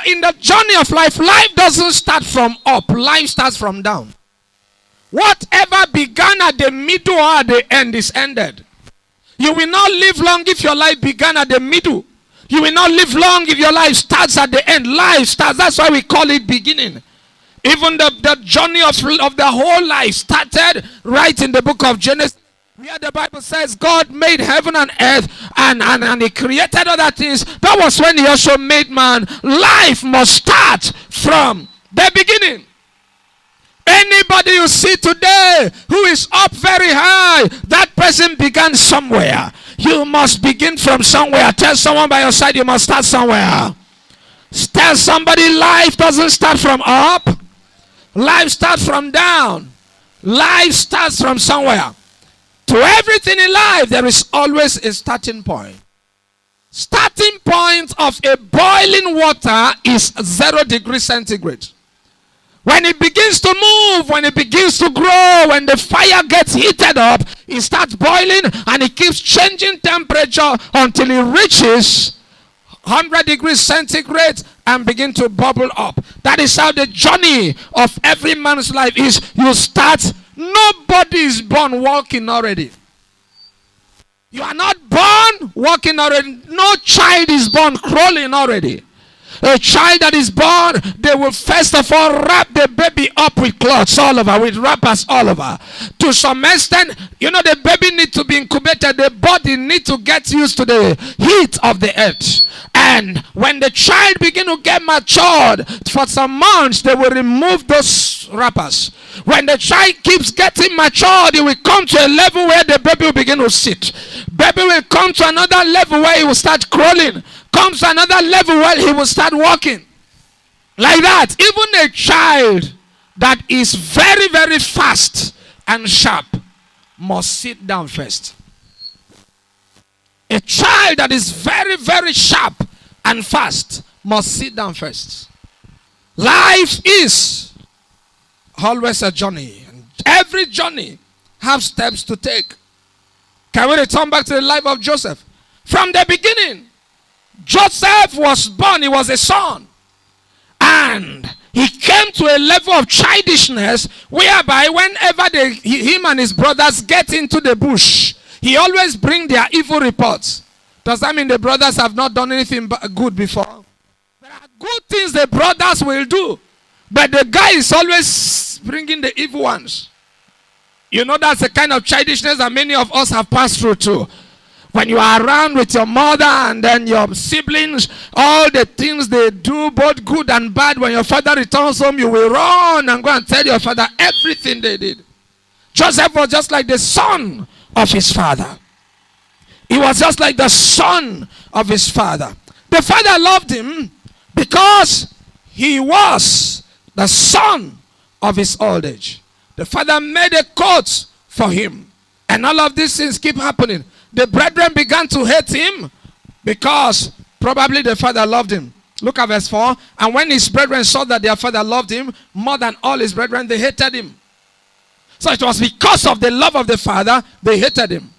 In the journey of life, life doesn't start from up. Life starts from down. Whatever began at the middle or at the end is ended. You will not live long if your life began at the middle. You will not live long if your life starts at the end. Life starts. That's why we call it beginning. Even the journey of the whole life started right in the book of Genesis, where the Bible says God made heaven and earth and he created other things. That was when he also made man. Life must start from the beginning. Anybody you see today who is up very high, that person began somewhere. You must begin from somewhere. Tell someone by your side, you must start somewhere. Tell somebody, life doesn't start from up. Life starts from down. Life starts from somewhere. To everything in life, there is always a starting point. Starting point of a boiling water is 0 degrees centigrade. When it begins to move, when it begins to grow, when the fire gets heated up, it starts boiling and it keeps changing temperature until it reaches 100 degrees centigrade and begin to bubble up. That is how the journey of every man's life is. You start, nobody is born walking already. You are not born walking already. No child is born crawling already. A child that is born, they will first of all wrap the baby up with cloths all over, with wrappers all over. To some extent, you know, the baby needs to be incubated. The body needs to get used to the heat of the earth. And when the child begins to get matured, for some months, they will remove those wrappers. When the child keeps getting matured, it will come to a level where the baby will begin to sit. Baby will come to another level where he will start crawling. Comes to another level where he will start walking. Like that. Even a child that is very, very fast and sharp must sit down first. A child that is very, very sharp and fast must sit down first. Life is always a journey. And every journey has steps to take. Can we return back to the life of Joseph? From the beginning, Joseph was born, he was a son. And he came to a level of childishness whereby whenever him and his brothers get into the bush, he always bring their evil reports. Does that mean the brothers have not done anything good before? There are good things the brothers will do, but the guy is always bringing the evil ones. You know, that's the kind of childishness that many of us have passed through too. When you are around with your mother and then your siblings, all the things they do, both good and bad, when your father returns home, you will run and go and tell your father everything they did. Joseph was just like the son of his father. He was just like the son of his father. The father loved him because he was the son of his old age. The father made a coat for him. And all of these things keep happening. The brethren began to hate him because probably the father loved him. Look at verse 4. And when his brethren saw that their father loved him more than all his brethren, they hated him. So it was because of the love of the father, they hated him.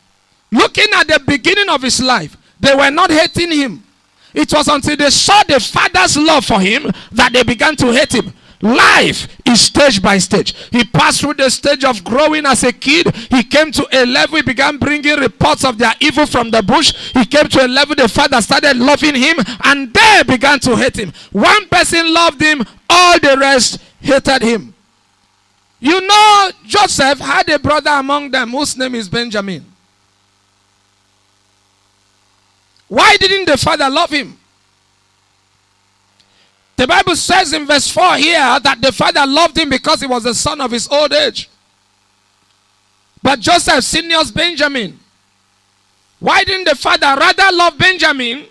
Looking at the beginning of his life, they were not hating him. It was until they saw the father's love for him that they began to hate him. Life is stage by stage. He passed through the stage of growing as a kid. He came to a level, he began bringing reports of their evil from the bush. He came to a level, the father started loving him, and they began to hate him. One person loved him, all the rest hated him. You know, Joseph had a brother among them whose name is Benjamin. Why didn't the father love him? The Bible says in verse 4 here that the father loved him because he was the son of his old age. But Joseph seniors Benjamin. Why didn't the father rather love Benjamin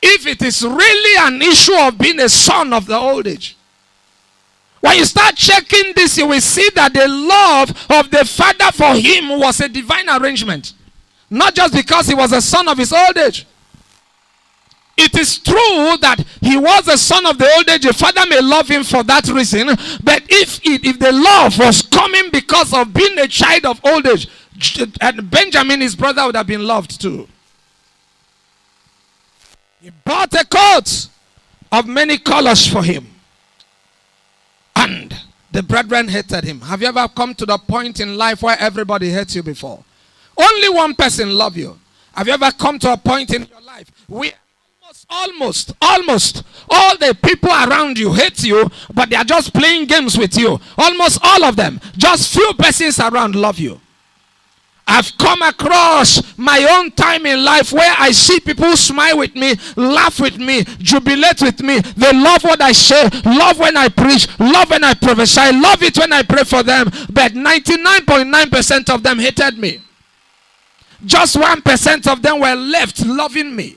if it is really an issue of being a son of the old age? When you start checking this, you will see that the love of the father for him was a divine arrangement. Not just because he was a son of his old age. It is true that he was a son of the old age. The father may love him for that reason. But if the love was coming because of being a child of old age, and Benjamin, his brother, would have been loved too. He bought a coat of many colors for him. And the brethren hated him. Have you ever come to the point in life where everybody hates you before? Only one person loves you. Have you ever come to a point in your life where almost all the people around you hate you, but they are just playing games with you? Almost all of them. Just few persons around love you. I've come across my own time in life where I see people smile with me, laugh with me, jubilate with me. They love what I say, love when I preach, love when I prophesy, love it when I pray for them. But 99.9% of them hated me. Just 1% of them were left loving me.